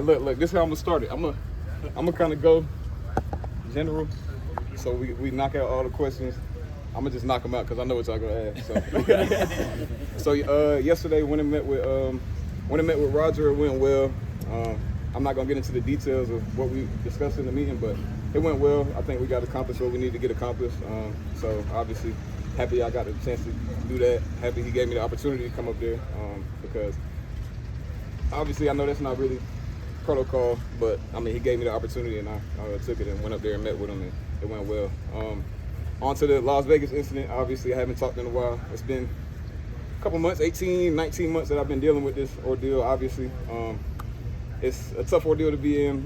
right, look. This is how I'm gonna start it. I'm gonna kind of go general, so we knock out all the questions. I'm gonna just knock them out because I know what y'all gonna ask. So, yesterday when I met with Roger, it went well. I'm not gonna get into the details of what we discussed in the meeting, but it went well. I think we got accomplished what we need to get accomplished. So obviously, happy I got the chance to do that. Happy he gave me the opportunity to come up there because obviously I know that's not really protocol, but I mean he gave me the opportunity and I took it and went up there and met with him and it went well. On to the Las Vegas incident. Obviously I haven't talked in a while. It's been a couple months, 18, 19 months that I've been dealing with this ordeal. Obviously, it's a tough ordeal to be in.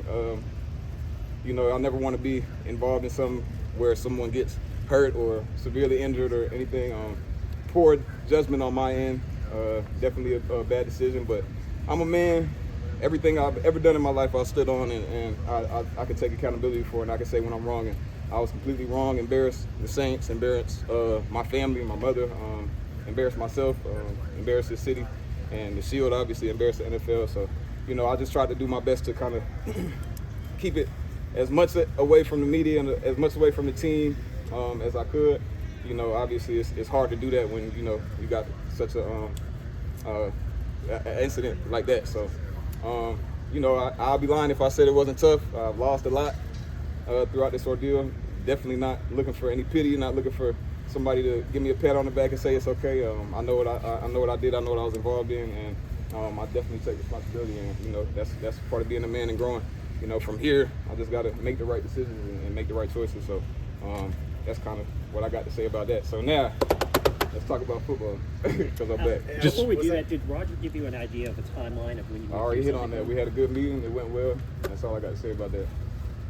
You know, I never want to be involved in something where someone gets hurt or severely injured or anything. Poor judgment on my end. Definitely a bad decision, but I'm a man. Everything I've ever done in my life, I stood on, and I can take accountability for it, and I can say when I'm wrong. And I was completely wrong, embarrassed the Saints, embarrassed my family, my mother, embarrassed myself, embarrassed the city, and the Shield, obviously, embarrassed the NFL. So, you know, I just tried to do my best to kind of keep it as much away from the media and as much away from the team as I could. You know, obviously, it's hard to do that when, you know, you got such a incident like that. So, you know, I'll be lying if I said it wasn't tough. I've lost a lot throughout this ordeal. Definitely not looking for any pity, not looking for somebody to give me a pat on the back and say it's okay. I know what I did. I know what I was involved in, and I definitely take responsibility. And you know, that's part of being a man and growing. You know, from here, I just got to make the right decisions and make the right choices. So that's kind of what I got to say about that. So now, let's talk about football because I'm back. Just before we do that, did Roger give you an idea of a timeline of when you? I already hit on that. We had a good meeting. It went well. That's all I got to say about that.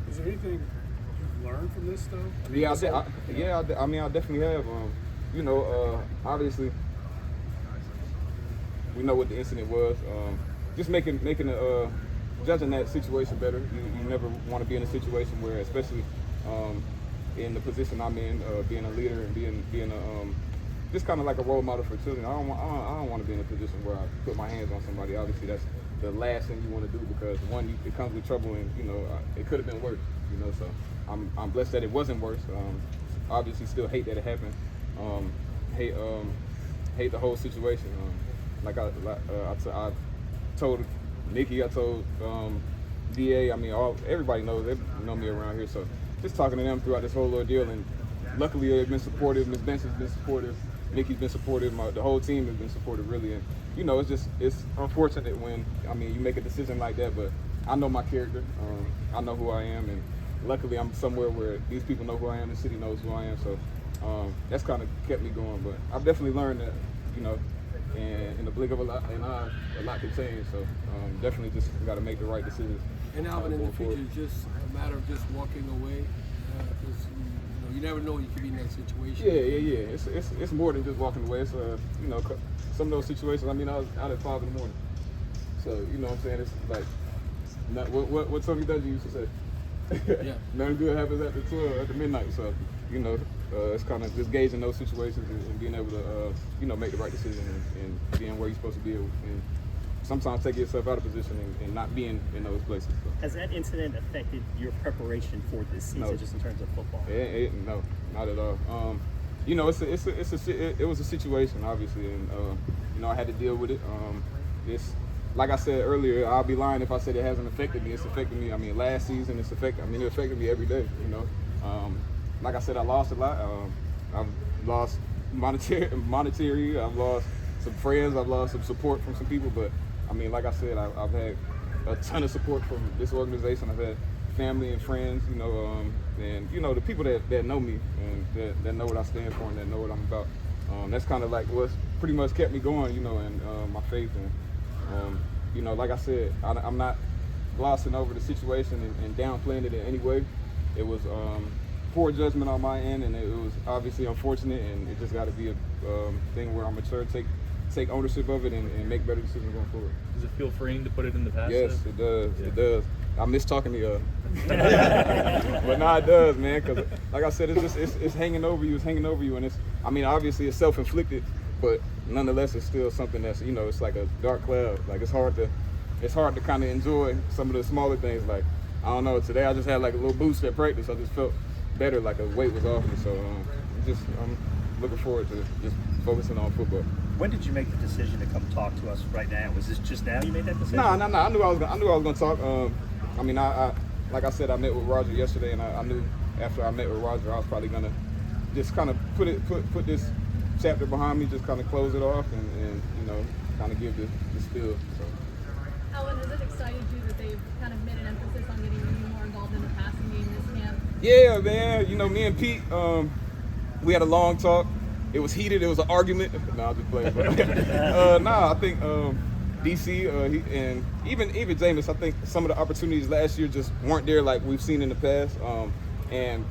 Is there anything you've learned from this, though? I mean, I mean, I definitely have. You know, obviously, we know what the incident was. Just judging that situation better. You never want to be in a situation where, especially in the position I'm in, being a leader and being a just kind of like a role model for children. I don't want to be in a position where I put my hands on somebody. Obviously, that's the last thing you want to do because one, it comes with trouble, and you know it could have been worse. You know, so I'm blessed that it wasn't worse. Obviously, still hate that it happened. Hate the whole situation. I told Nikki, I told DA. I mean, everybody knows. They know me around here. So just talking to them throughout this whole ordeal, and luckily they've been supportive. Ms. Benson's been supportive. Nikki's been supportive. The whole team has been supportive, really. And you know, it's unfortunate when you make a decision like that. But I know my character. I know who I am, and luckily I'm somewhere where these people know who I am. The city knows who I am. So that's kind of kept me going. But I've definitely learned that, you know, and in the blink of an eye, a lot can change. So definitely just got to make the right decisions. And Alvin, in the future, it's just a matter of just walking away. You never know you could be in that situation. Yeah. It's more than just walking away. It's you know, some of those situations. I mean, I was out at 5 in the morning, so you know what I'm saying. It's like what Tony Dungy used to say. Yeah. Nothing good happens after midnight. So you know, it's kind of just gauging those situations and being able to you know, make the right decision and being where you're supposed to be and sometimes take yourself out of position and not being in those places. So. Has that incident affected your preparation for this season, just in terms of football? No, not at all. You know, it was a situation, obviously, and you know, I had to deal with it. It's like I said earlier, I'll be lying if I said it hasn't affected me. It's affected me. I mean, last season it affected me every day. You know, like I said, I lost a lot. I've lost monetary. I've lost some friends. I've lost some support from some people, but I mean, like I said, I've had a ton of support from this organization. I've had family and friends, you know, and you know, the people that know me and that know what I stand for and that know what I'm about. That's kind of like what's pretty much kept me going, you know, and my faith. And you know, like I said, I'm not glossing over the situation and downplaying it in any way. It was poor judgment on my end, and it was obviously unfortunate, and it just got to be a thing where I'm mature, take ownership of it and make better decisions going forward. Does it feel freeing to put it in the past? Yes, it does. Yeah. It does. I miss talking to you. But no, it does, man. Because like I said, it's hanging over you. It's hanging over you, and obviously it's self-inflicted, but nonetheless, it's still something that's, you know, it's like a dark cloud. Like it's hard to it's hard to kind of enjoy some of the smaller things. Like, I don't know, today I just had like a little boost at practice. I just felt better, like a weight was off me. So I'm looking forward to just focusing on football. When did you make the decision to come talk to us right now? Was this just now you made that decision? No. I knew I was gonna talk. I mean, I like I said, I met with Roger yesterday, and I knew after I met with Roger, I was probably gonna just kind of put this chapter behind me, just kind of close it off, and you know, kind of give the spiel. So. Alvin, has it excited you that they've kind of made an emphasis on getting you more involved in the passing game this camp? Yeah, man. You know, me and Pete, we had a long talk. It was heated. It was an argument. No, I'll just play it. I think DC and even Jameis, I think some of the opportunities last year just weren't there like we've seen in the past. And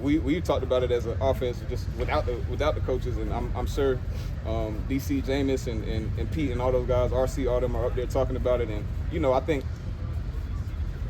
we talked about it as an offense just without the coaches, and I'm sure DC, Jameis, and Pete and all those guys, RC, all them are up there talking about it. And you know, I think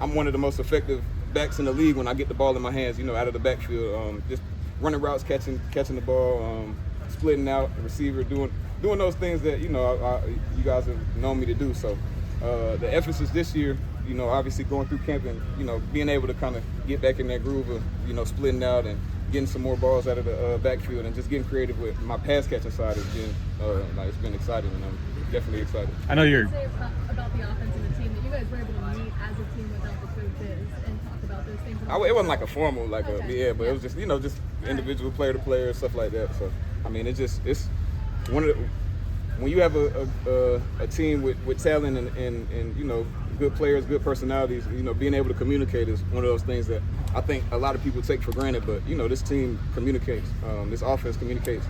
I'm one of the most effective backs in the league when I get the ball in my hands. You know, out of the backfield, just running routes, catching the ball, splitting out the receiver, doing those things that you know you guys have known me to do. So the emphasis this year, you know, obviously going through camp and you know being able to kind of get back in that groove of you know splitting out and getting some more balls out of the backfield and just getting creative with my pass catching side has been it's been exciting, and I'm definitely excited. I know you're. Say about the offense and the team that you guys were able to meet as a team without the coaches and talk about those things. It wasn't like a formal but it was just just individual player to player stuff like that. So I mean, it's one of the when you have a team with talent and you know good players, good personalities, you know being able to communicate is one of those things that I think a lot of people take for granted. But you know this team communicates, this offense communicates.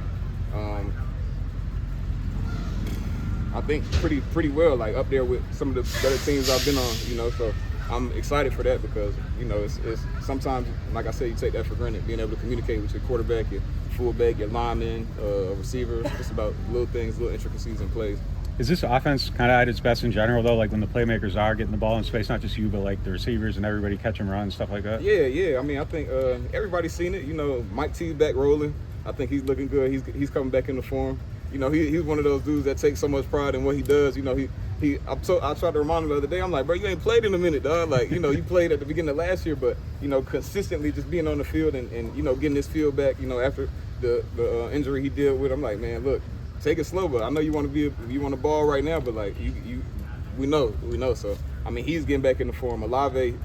I think pretty well, like up there with some of the better teams I've been on. You know, so I'm excited for that because you know it's sometimes, like I said, you take that for granted, being able to communicate with your quarterback, your fullback, your lineman, a receiver, just about little things, little intricacies in plays. Is this offense kind of at its best in general, though? Like when the playmakers are getting the ball in space, not just you, but like the receivers and everybody catch and run, stuff like that? Yeah. I mean, I think everybody's seen it. You know, Mike T's back rolling. I think he's looking good. He's coming back into form. You know, he's one of those dudes that takes so much pride in what he does. You know, I tried to remind him the other day. I'm like, bro, you ain't played in a minute, dog. Like, you know, you played at the beginning of last year, but you know, consistently just being on the field and you know, getting his field back. You know, after the injury he dealt with, I'm like, man, look, take it slow. But I know you want to ball right now, but like we know. So I mean, he's getting back into form. Olave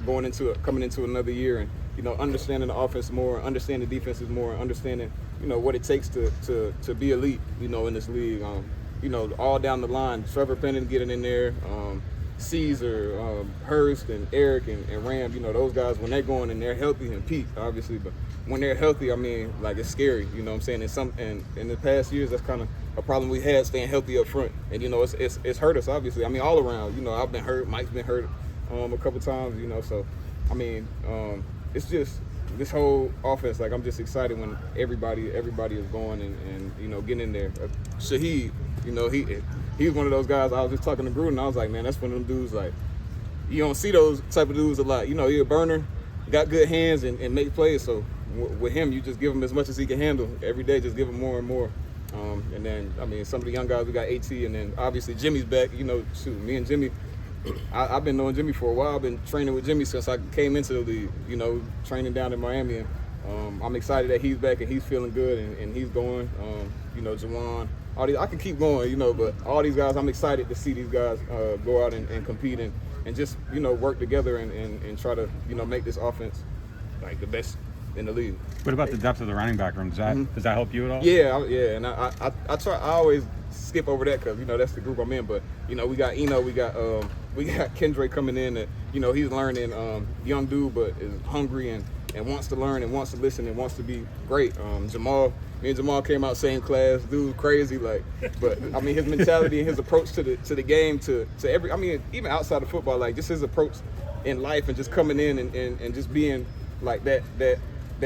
coming into another year and you know, understanding the offense more, understanding the defenses more, understanding you know what it takes to be elite. You know, in this league. You know, all down the line, Trevor Penning getting in there, Caesar, Hurst, and Eric, and Ram, you know, those guys, when they're going and they're healthy, and Pete, obviously, but when they're healthy, I mean, like, it's scary, you know what I'm saying? And in the past years, that's kind of a problem we had, staying healthy up front. And, you know, it's hurt us, obviously. I mean, all around, you know, I've been hurt, Mike's been hurt a couple times, you know, so, I mean, it's just this whole offense, like, I'm just excited when everybody is going and you know, getting in there. Shaheed, you know, he's one of those guys. I was just talking to Gruden, I was like, man, that's one of them dudes, like, you don't see those type of dudes a lot. You know, he's a burner, got good hands and make plays. So with him, you just give him as much as he can handle. Every day, just give him more and more. And then, I mean, some of the young guys, we got AT, and then obviously Jimmy's back. You know, shoot, me and Jimmy, I've been knowing Jimmy for a while. I've been training with Jimmy since I came into the league, you know, training down in Miami. And I'm excited that he's back and he's feeling good and he's going. You know, Jawan, all these, I can keep going, you know, but all these guys, I'm excited to see these guys go out and compete and just, you know, work together and try to, you know, make this offense like the best in the league. What about the depth of the running back room? Does that help you at all? Yeah, and I try. I always skip over that because you know that's the group I'm in. But you know we got Eno, we got Kendra coming in. That you know he's learning, young dude, but is hungry and wants to learn and wants to listen and wants to be great. Jamal, me and Jamal came out same class. Dude, crazy like, but I mean his mentality and his approach to the game to every. I mean even outside of football, like just his approach in life and just coming in and just being like that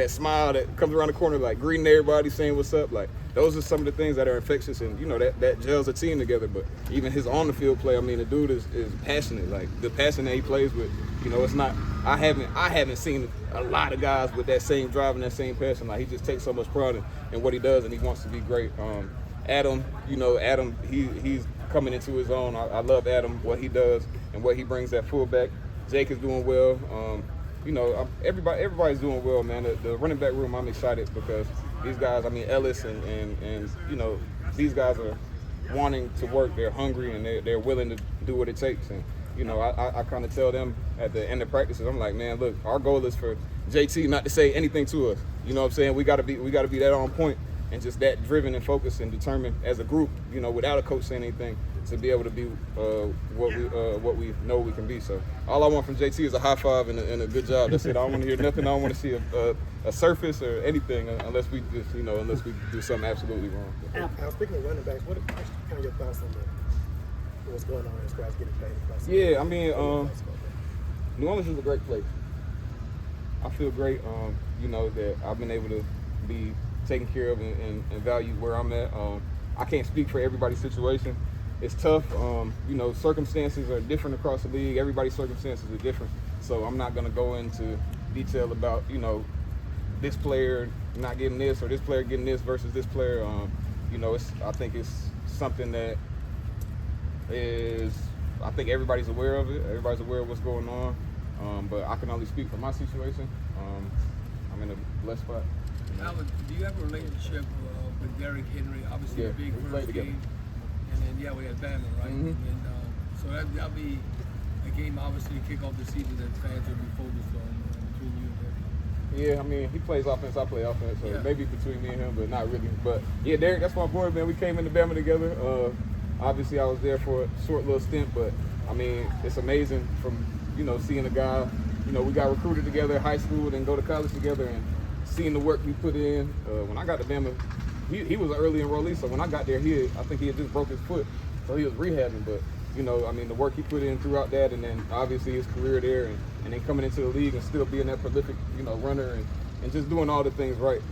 smile that comes around the corner, like greeting everybody, saying what's up. Like those are some of the things that are infectious, and you know that gels a team together. But even his on the field play, I mean, the dude is passionate. Like the passion that he plays with, you know, it's not. I haven't seen a lot of guys with that same drive and that same passion. Like he just takes so much pride in what he does, and he wants to be great. Adam, you know, he's coming into his own. I love Adam, what he does and what he brings at fullback. Jake is doing well. Everybody's doing well, man. The running back room, I'm excited because these guys, I mean, Ellis and these guys are wanting to work. They're hungry and they're willing to do what it takes. And I kind of tell them at the end of practices, I'm like, man, look, our goal is for JT not to say anything to us. You know what I'm saying? We gotta be that on point and just that driven and focused and determined as a group, without a coach saying anything, to be able to be what we know we can be. So all I want from JT is a high five and a good job. That's it. I don't want to hear nothing. I don't want to see a surface or anything unless we just unless we do something absolutely wrong. Speaking of running backs, what are kind of your thoughts on what's going on as far as getting paid? Yeah, I mean, New Orleans is a great place. I feel great, that I've been able to be taken care of and valued where I'm at. I can't speak for everybody's situation. It's tough. Circumstances are different across the league. Everybody's circumstances are different. So I'm not going to go into detail about, this player not getting this or this player getting this versus this player. I think it's something that I think everybody's aware of it. Everybody's aware of what's going on. But I can only speak for my situation. I'm in a blessed spot. Alvin, do you have a relationship with Derek Henry? Obviously, Yeah, a big we played first together. game. And then, we had Bama, right? Mhm. And so that'll be a game, obviously, to kick off the season that fans will be focused on between you and Derek. Yeah, I mean, he plays offense, I play offense, so Yeah. maybe between me and him, but not really. But yeah, Derek, that's my boy, man. We came into Bama together. Obviously, I was there for a short little stint, but I mean, it's amazing from seeing a guy. We got recruited together in high school, then go to college together, and seeing the work he put in. When I got to Bama, he was an early enrollee, so when I got there, I think he had just broke his foot, so he was rehabbing. But the work he put in throughout that, and then obviously his career there, and then coming into the league and still being that prolific, runner and just doing all the things right.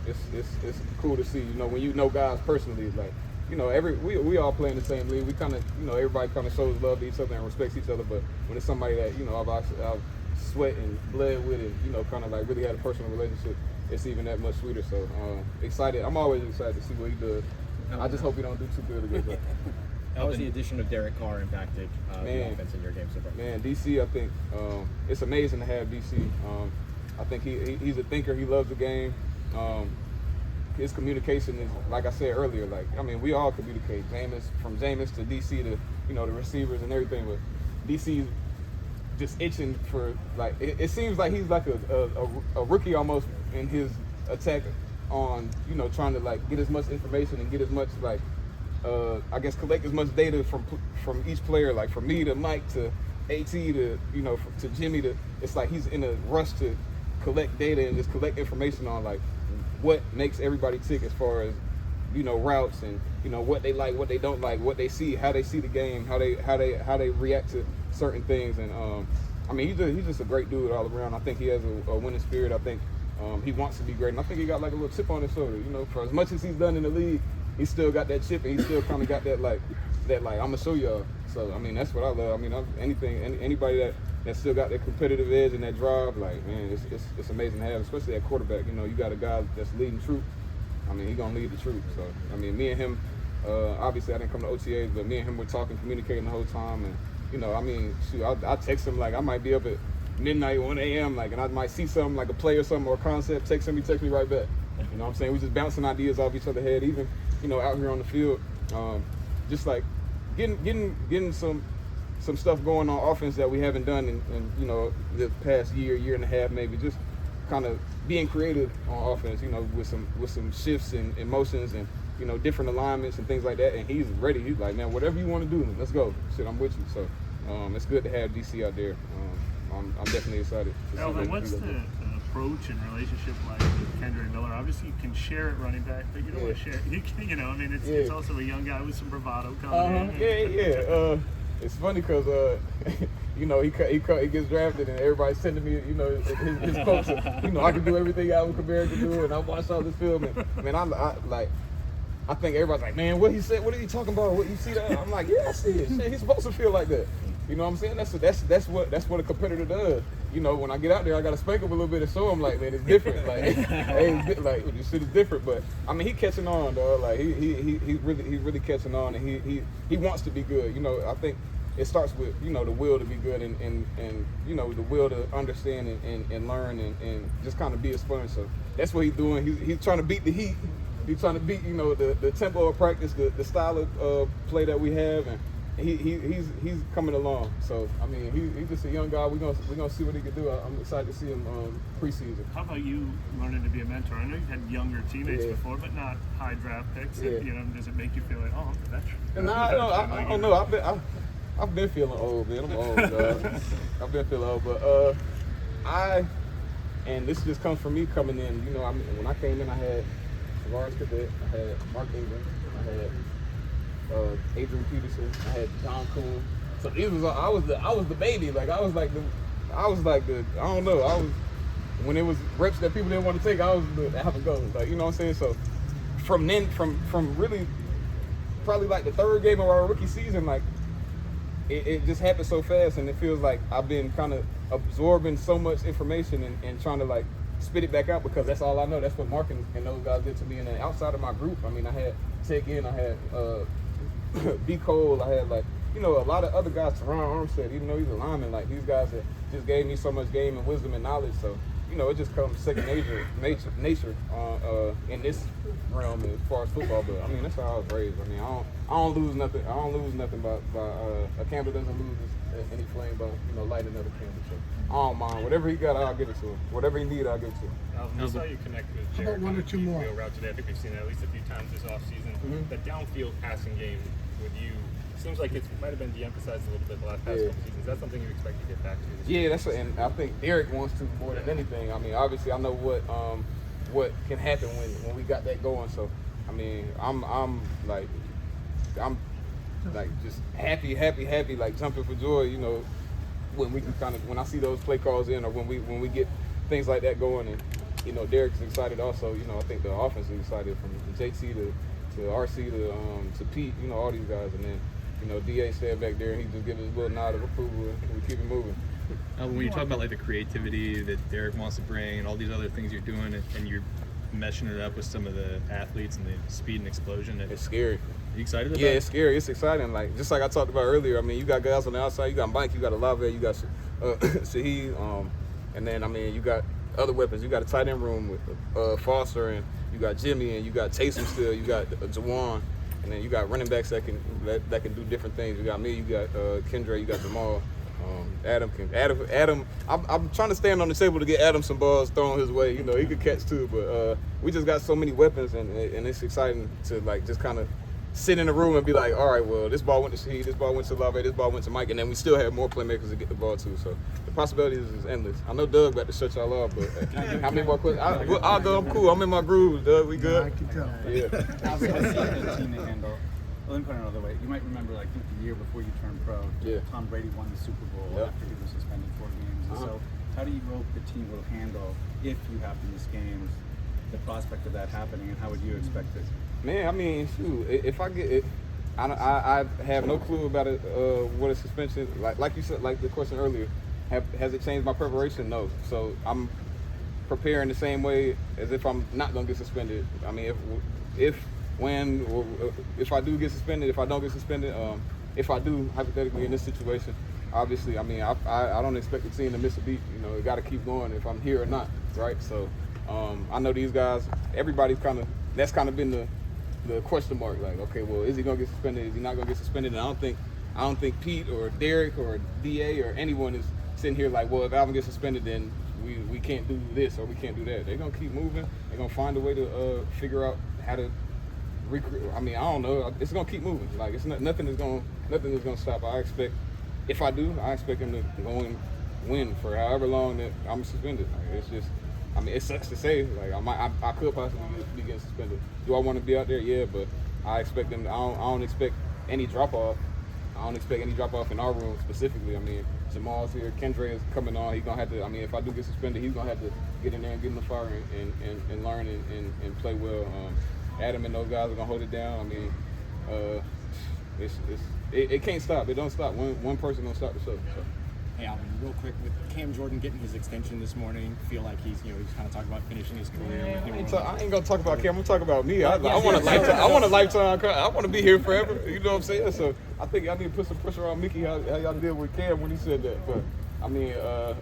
It's cool to see. When you know guys personally, like. We all play in the same league. We kind of, everybody kind of shows love to each other and respects each other. But when it's somebody that, I've sweat and bled with and, kind of like really had a personal relationship, it's even that much sweeter. So excited. I'm always excited to see what he does. I just hope he don't do too good against us. How has the addition of Derek Carr impacted the Man. offense in your game so far? Man, DC, I think it's amazing to have DC. I think he's a thinker. He loves the game. His communication is, like I said earlier, we all communicate. From Jameis to DC to, the receivers and everything. But DC's just itching for, it seems like he's like a rookie almost in his attack on, trying to, get as much information and get as much, collect as much data from each player. Like, from me to Mike to AT to, to Jimmy it's like he's in a rush to collect data and just collect information on, what makes everybody tick as far as routes and what they like, what they don't like, what they see, how they see the game, how they react to certain things. And he's just a great dude all around. I think he has a winning spirit. I think he wants to be great, and I think he got a little chip on his shoulder. For as much as he's done in the league, he's still got that chip, and he still kind of got that I'm gonna show y'all. So that's what I love. Anybody that still got that competitive edge and that drive, man, it's amazing to have, especially at quarterback. You got a guy that's leading troops. He gonna lead the troops. So me and him, obviously I didn't come to OTAs, but me and him were talking, communicating the whole time. And I text him I might be up at midnight, 1 a.m. and I might see something like a play or something or a concept. Text him, he texts me right back. You know what I'm saying? We just bouncing ideas off each other's head, even out here on the field, just getting some stuff going on offense that we haven't done in the past year and a half, maybe. Just kind of being creative on offense, with some shifts and motions and different alignments and things like that. And he's ready. He's like, man, whatever you want to do, let's go. Shit, I'm with you. So it's good to have DC out there. I'm definitely excited. Alvin, what's the approach and relationship like with Kendrick Miller? Obviously, you can share at running back, but you don't want to share. It's also a young guy with some bravado coming in. Yeah. It's funny because he gets drafted and everybody's sending me his quotes. I can do everything Alvin Kamara can do, and I watched all this film. And man, I think everybody's like, man, what he said? What are you talking about? What you see that? I'm like, yeah, I see it. Shit, he's supposed to feel like that. You know what I'm saying? That's what a competitor does. You know, when I get out there, I gotta spank him a little bit and show him like, man, it's different. Like, hey, like this shit is different. But I mean, he catching on, dog. Like he really catching on, and he wants to be good. You know, I think it starts with, you know, the will to be good and you know, the will to understand and learn and just kind of be a sponge. So that's what he's doing. He's trying to beat the heat. He's trying to beat, you know, the tempo of practice, the style of play that we have, and he's coming along. So I mean, he's just a young guy. We're gonna see what he can do. I'm excited to see him preseason. How about you learning to be a mentor? I know you've had younger teammates before, but not high draft picks. Yeah. You know, does it make you feel like, oh, I'm a veteran? No, I don't know. I've been feeling old, man. I'm old. I've been feeling old, but and this just comes from me coming in. You know, I mean, when I came in, I had Roger Goodell, I had Mark Ingram, I had Adrian Peterson, I had John Kuhn. So these was I was the baby. Like I was like the I don't know. I was, when it was reps that people didn't want to take, I was the have a go. Like, you know what I'm saying? So from really probably like the third game of our rookie season, like it just happened so fast, and it feels like I've been kind of absorbing so much information and trying to like spit it back out, because that's all I know. That's what Mark and those guys did to me. And then outside of my group, I mean, I had Ted Ginn, I had B. Cole, I had, like, you know, a lot of other guys, Teron Armstead, even though he's a lineman, like these guys that just gave me so much game and wisdom and knowledge. So, you know, it just comes second nature in this realm as far as football. But I mean, that's how I was raised. I mean, I don't lose nothing. I don't lose nothing by a candle doesn't lose any flame by, you know, lighting another candle. So I don't mind. Whatever he got, I'll give it to him. Whatever he need, I'll give it to him. Alvin, we saw you connect with How Derek about one or two more? wheel route today. I think we've seen it at least a few times this offseason. Mhm. The downfield passing game with you seems like it might have been de-emphasized a little bit the last past couple seasons. Is that something you expect to get back to this year? Yeah, and I think Derek wants to more than anything. I mean, obviously, I know what can happen when we got that going. So, I mean, I'm like just happy, like jumping for joy. You know, when we can when I see those play calls in, or when we get things like that going, and you know, Derek's excited also. You know, I think the offense is excited, from JT to RC to Pete. You know, all these guys, and then, you know, DA stand back there and he just gives his little nod of approval, and we keep it moving. When you talk about like the creativity that Derek wants to bring and all these other things you're doing, and you're meshing it up with some of the athletes and the speed and explosion, It's scary. Are you excited about it? Yeah, it's scary. It's exciting. Like, just like I talked about earlier, I mean, you got guys on the outside. You got Mike, you got Olave, you got Shaheed, and then, I mean, you got other weapons. You got a tight end room with Foster, and you got Jimmy, and you got Taysom still. You got Jawan, and then you got running backs that can do different things. You got me, you got Kendra, you got Jamal. Adam. I'm trying to stand on the table to get Adam some balls thrown his way. You know, he could catch too, but we just got so many weapons, and it's exciting to like just kind of sit in the room and be like, all right, well, this ball went to Shaheed, this ball went to Olave, this ball went to Mike, and then we still have more playmakers to get the ball to. So the possibilities is endless. I know Doug about to shut y'all off, but how many more questions? I'll go. I'm cool. I'm in my groove, Doug. We good? I can tell. Yeah. Alvin, how do you the team to handle? Well, let me put it another way. You might remember, like, I think the year before you turned pro, Tom Brady won the Super Bowl after he was suspended 4 games. And so, how do you hope the team will handle, if you have to miss games, the prospect of that happening, and how would you expect it? Man, I mean, shoot, if I get it, I have no clue about it. What a suspension, like you said, like the question earlier, has it changed my preparation? No. So I'm preparing the same way as if I'm not gonna get suspended. I mean, if I do get suspended, if I don't get suspended, if I do, hypothetically, in this situation, obviously, I mean, I don't expect the team to miss a beat. You know, it got to keep going if I'm here or not, right? So I know these guys, everybody's that's kind of been the question mark. Like, okay, well, is he gonna get suspended? Is he not gonna get suspended? And I don't think Pete or Derek or DA or anyone is sitting here like, well, if Alvin gets suspended, then we can't do this or we can't do that. They're gonna keep moving. They're gonna find a way to figure out how to. I mean, I don't know. It's gonna keep moving. Like, it's nothing is gonna stop. I expect him to go and win for however long that I'm suspended. Like, it's just, I mean, it sucks to say. Like, I could possibly be getting suspended. Do I want to be out there? Yeah, but I expect them. I don't expect any drop off. I don't expect any drop off in our room specifically. I mean, Jamal's here. Kendra is coming on. He's gonna have to. I mean, if I do get suspended, he's gonna have to get in there and get in the fire and learn and play well. Adam and those guys are gonna hold it down. I mean, it can't stop. It don't stop. One person don't stop the show. So. Hey Alvin, real quick, with Cam Jordan getting his extension this morning, feel like he's kind of talking about finishing his career. I ain't gonna talk about Cam. I'm talking about me. I want a lifetime. I want a lifetime. I want to be here forever. You know what I'm saying? So I think y'all need to put some pressure on Mickey. How y'all deal with Cam when he said that? But I mean,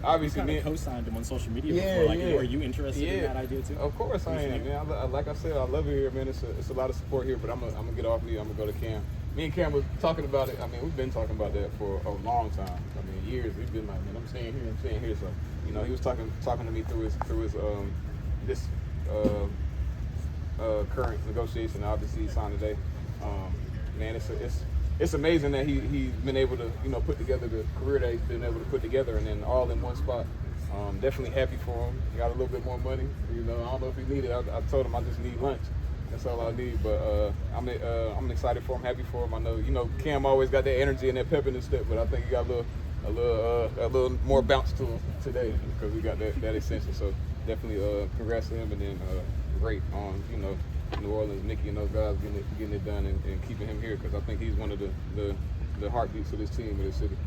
obviously, you kind of co-signed him on social media before. Like, are you interested in that idea too? Of course I am, man. Like I said, I love it here, man. It's a lot of support here, but I'm gonna get off me. I'm gonna go to Cam. Me and Cam was talking about it. I mean, we've been talking about that for a long time. I mean, years. We've been like, man, I'm staying here. So, you know, he was talking to me through his current negotiation. Obviously, he signed today. Man, it's amazing that he's been able to, you know, put together the career that he's been able to put together, and then all in one spot. Definitely happy for him. He got a little bit more money. You know, I don't know if he needed it. I told him I just need lunch. That's all I need. But I'm excited for him, happy for him. I know, you know, Cam always got that energy and that pep in his step, but I think he got a little more bounce to him today because we got that extension. So definitely congrats to him, and then great on, you know, New Orleans, Nicky and those guys getting it done and keeping him here, because I think he's one of the heartbeats of this team and this city.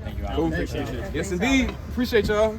Thank you, Cool. Appreciate it. Yes, indeed. Appreciate y'all.